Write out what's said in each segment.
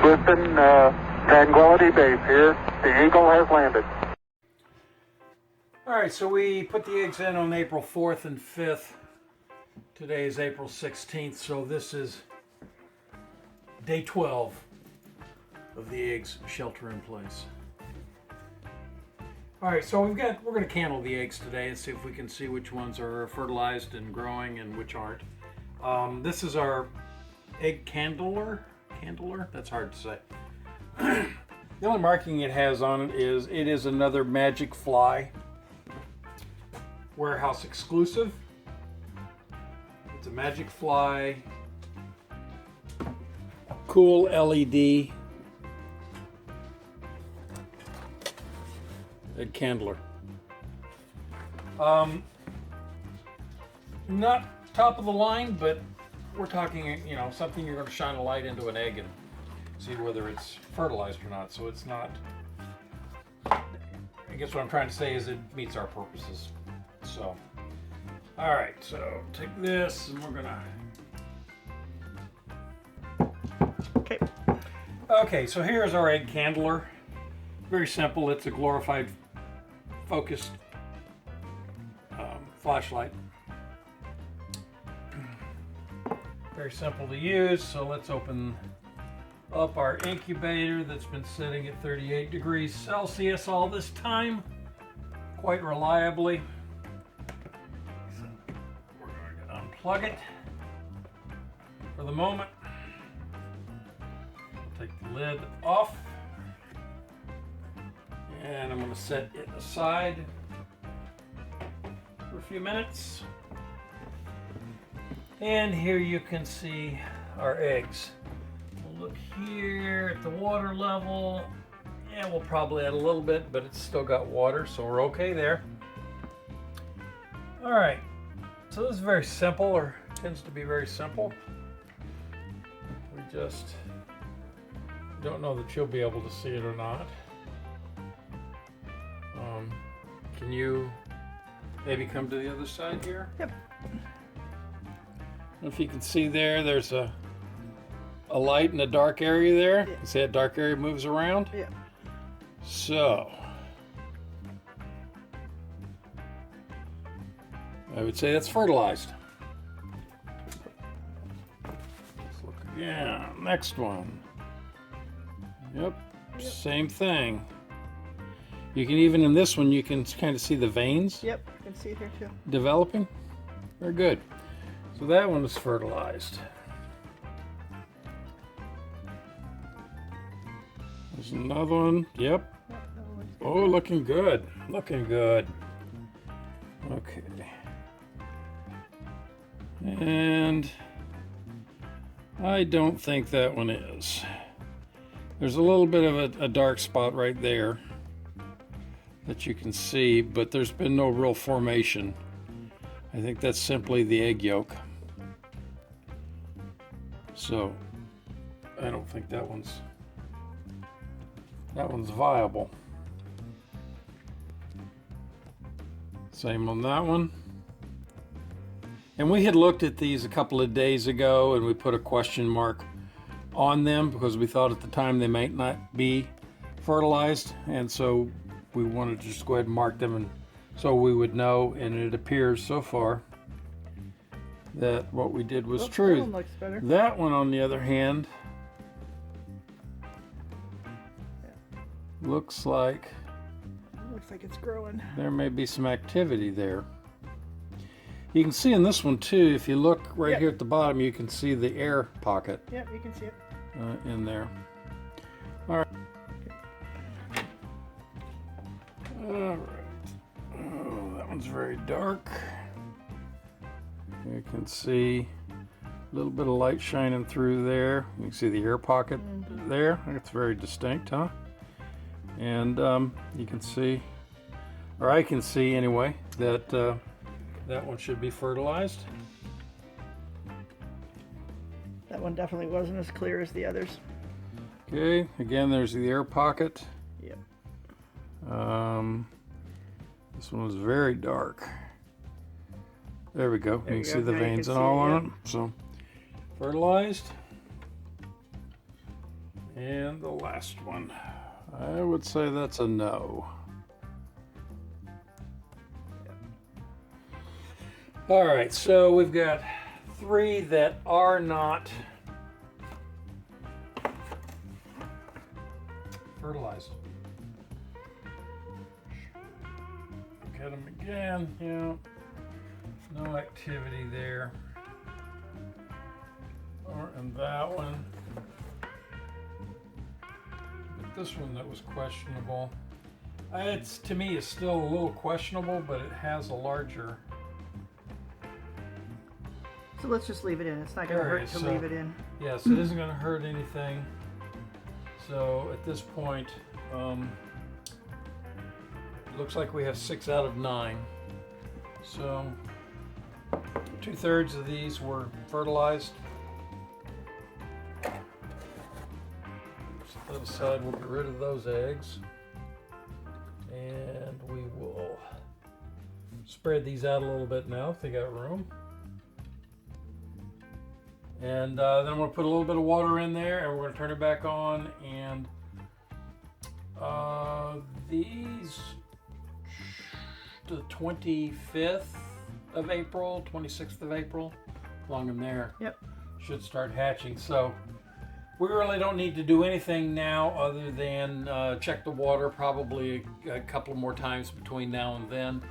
Houston, Tranquility Base here. The Eagle has landed. All right, so we put the eggs in on April 4th and 5th. Today is April 16th, so this is day 12 of the eggs shelter in place. All right, so we're going to candle the eggs today and see if we can see which ones are fertilized and growing and which aren't. This is our egg candler. That's hard to say. The only marking it has on it is another magic fly. Warehouse exclusive. It's a magic fly. Cool LED. Egg candler. Not top of the line, but we're talking, something you're going to shine a light into an egg and see whether it's fertilized or not. So it's not, I guess what I'm trying to say is it meets our purposes. So, all right, so take this and we're gonna, Okay, so here's our egg candler. Very simple. It's a glorified focused flashlight. Very simple to use. So let's open up our incubator that's been sitting at 38 degrees Celsius all this time, quite reliably. So we're going to unplug it for the moment. Take the lid off. And I'm going to set it aside for a few minutes. And here you can see our eggs. We'll look here at the water level. Yeah, we'll probably add a little bit, but it's still got water, so we're okay there. All right, so this is very simple, or tends to be very simple. We just don't know that you'll be able to see it or not. Can you maybe come to the other side here? Yep. If you can see there's a light in the dark area there. Yeah. You see that dark area moves around? Yeah. So I would say that's fertilized. Let's look again. Next one. Yep. Same thing. You can even in this one you can kind of see the veins. Yep, you can see it here too. Developing. Very good. So that one is fertilized. There's another one. Yep. Oh, looking good. Looking good. Okay. And I don't think that one is. There's a little bit of a dark spot right there that you can see, but there's been no real formation. I think that's simply the egg yolk. So I don't think that one's viable. Same on that one. And we had looked at these a couple of days ago and we put a question mark on them because we thought at the time they might not be fertilized, and so we wanted to just go ahead and mark them and so we would know, and it appears so far that what we did was true. That one looks better. That one, on the other hand, looks like it's growing. there may be some activity there. You can see in this one too, if you look right here at the bottom, you can see the air pocket Yep, you can see it. in there. All right. All right. Oh, that one's very dark. You can see a little bit of light shining through there. You can see the air pocket there. It's very distinct, huh? And you can see, or I can see anyway, that that one should be fertilized. That one definitely wasn't as clear as the others. Okay, again, there's the air pocket. Yep. This one was very dark. There we go. You can see the Now you veins can and all see it, on it. So, fertilized. And the last one. I would say that's a no. All right, so we've got 3 that are not fertilized. Look at them again, yeah. No activity there. Or in that one. But this one that was questionable. It's, to me, is still a little questionable, but it has a larger. So let's just leave it in. It's not going to hurt to leave it in. Yes, it isn't going to hurt anything. So at this point, it looks like we have 6 out of 9. So 2/3 of these were fertilized. Set that aside, we'll get rid of those eggs. And we will spread these out a little bit now if they got room. And then I'm going to put a little bit of water in there and we're going to turn it back on. And these, the 25th of April, 26th of April, along in there, yep, should start hatching. So we really don't need to do anything now other than check the water probably a couple more times between now and then.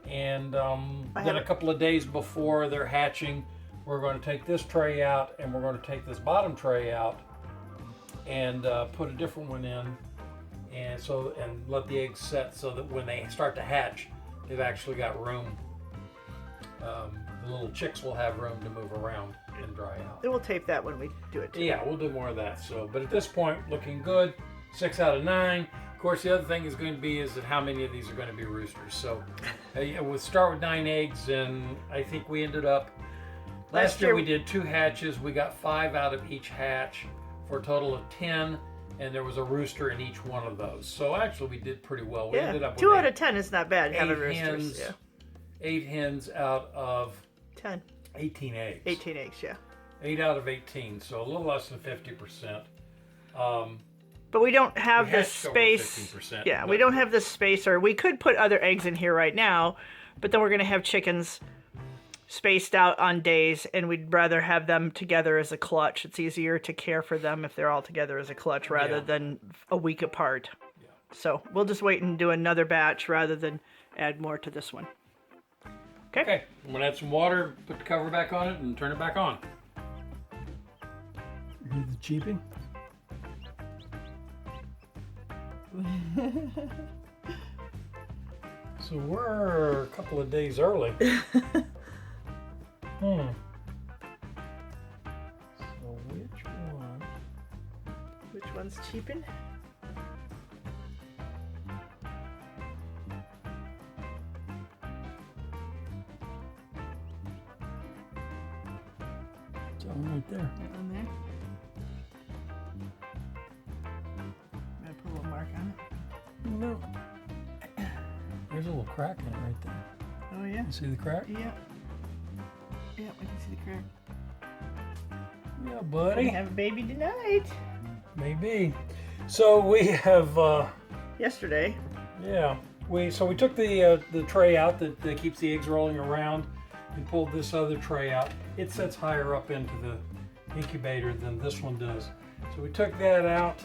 And then a couple of days before they're hatching, we're going to take this tray out and we're going to take this bottom tray out and put a different one in, and let the eggs set so that when they start to hatch, they've actually got room. The little chicks will have room to move around and dry out. And we'll tape that when we do it too. Yeah, we'll do more of that. So, but at this point, looking good. 6 out of 9. Of course, the other thing is going to be is that how many of these are going to be roosters. So we'll start with 9 eggs, and I think we ended up. Last year we did 2 hatches. We got 5 out of each hatch for a total of 10, and there was a rooster in each one of those. So actually we did pretty well. We ended up with 2 out of 10 is not bad. 8 having roosters. hens, Yeah. 8 hens out of 10. 18 eggs. 18 eggs, yeah. 8 out of 18, so a little less than 50%. But we don't have the hatched over space. 15%, Yeah, but- we don't have the space, or we could put other eggs in here right now, but then we're going to have chickens spaced out on days, and we'd rather have them together as a clutch. It's easier to care for them if they're all together as a clutch rather than a week apart. Yeah. So we'll just wait and do another batch rather than add more to this one. Okay, I'm going to add some water, put the cover back on it, and turn it back on. You hear the cheeping? So we're a couple of days early. So which one? Which one's cheaping? It's on right there. That one there. I'm gonna put a little mark on it. No. There's a little crack in it right there. Oh yeah. You see the crack? Yeah. Yeah, I can see the crack. Yeah, We buddy. have a baby tonight. Maybe. So we have. Yesterday. Yeah, we took the tray out that keeps the eggs rolling around, and pulled this other tray out. It sets higher up into the incubator than this one does. So we took that out,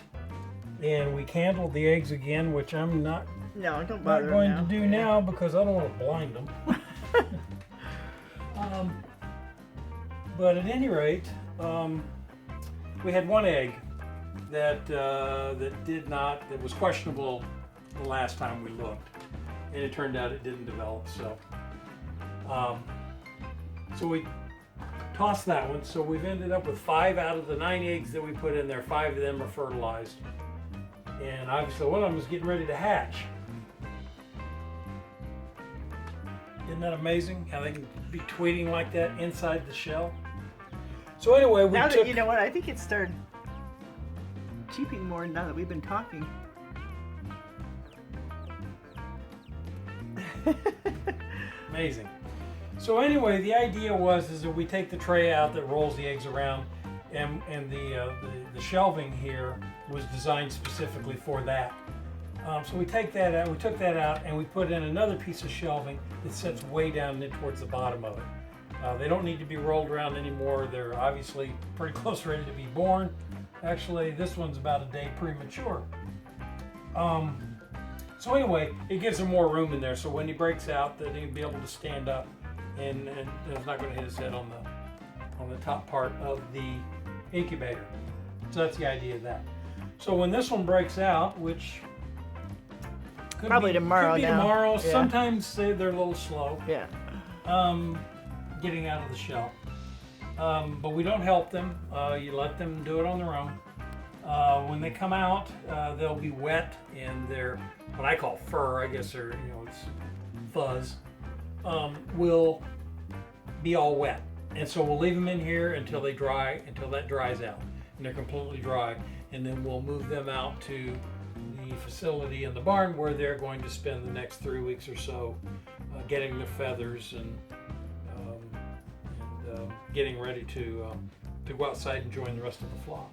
and we candled the eggs again, which I'm not No, don't bother going now. to do now because I don't want to blind them. But at any rate, we had one egg that was questionable the last time we looked, and it turned out it didn't develop. So we tossed that one. So we've ended up with 5 out of the 9 eggs that we put in there. 5 of them are fertilized, and obviously one of them is getting ready to hatch. Isn't that amazing how they can be tweeting like that inside the shell? So anyway, we Now took. that you know what, I think it started cheaping more now that we've been talking. Amazing. So anyway, the idea is that we take the tray out that rolls the eggs around, and the shelving here was designed specifically for that. So we take that out. We took that out and we put in another piece of shelving that sits way down towards the bottom of it. They don't need to be rolled around anymore. They're obviously pretty close ready to be born. Actually, this one's about a day premature. So anyway, it gives him more room in there. So when he breaks out, that he'll be able to stand up and it's not going to hit his head on the top part of the incubator. So that's the idea of that. So when this one breaks out, which could Probably tomorrow could be now. tomorrow. Yeah. Sometimes they're a little slow. Yeah. Getting out of the shell. But we don't help them. You let them do it on their own. When they come out, they'll be wet in their, what I call fur, I guess they're, it's fuzz, will be all wet. And so we'll leave them in here until that dries out. And they're completely dry. And then we'll move them out to the facility in the barn where they're going to spend the next 3 weeks or so getting their feathers and getting ready to go outside and join the rest of the flock.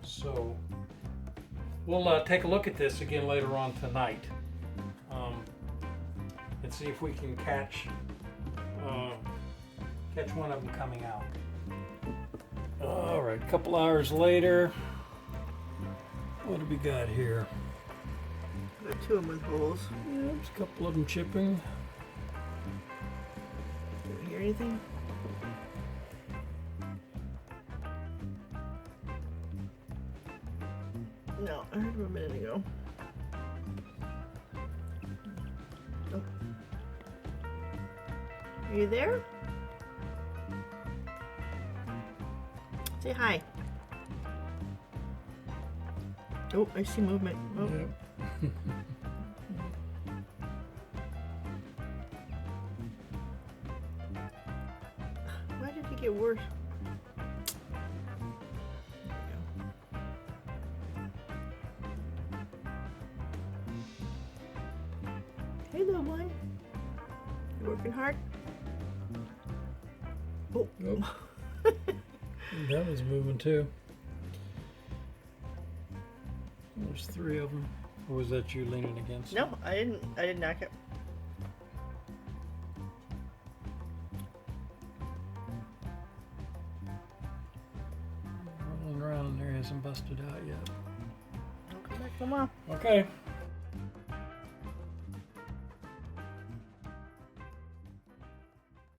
So we'll take a look at this again later on tonight and see if we can catch one of them coming out. All right, a couple hours later, what do we got here? Got two of them with holes. Yeah, there's a couple of them chipping. Do you hear anything? No, I heard them a minute ago. Oh. Are you there? Say hi. Oh, I see movement. Oh. Yep. Why did it get worse? Hey, little one. You working hard? Oh. Nope. That was moving too. There's 3 of them. Or was that you leaning against? No, I didn't knock it. Rolling around in there, hasn't busted out yet. I'll come back tomorrow. Okay.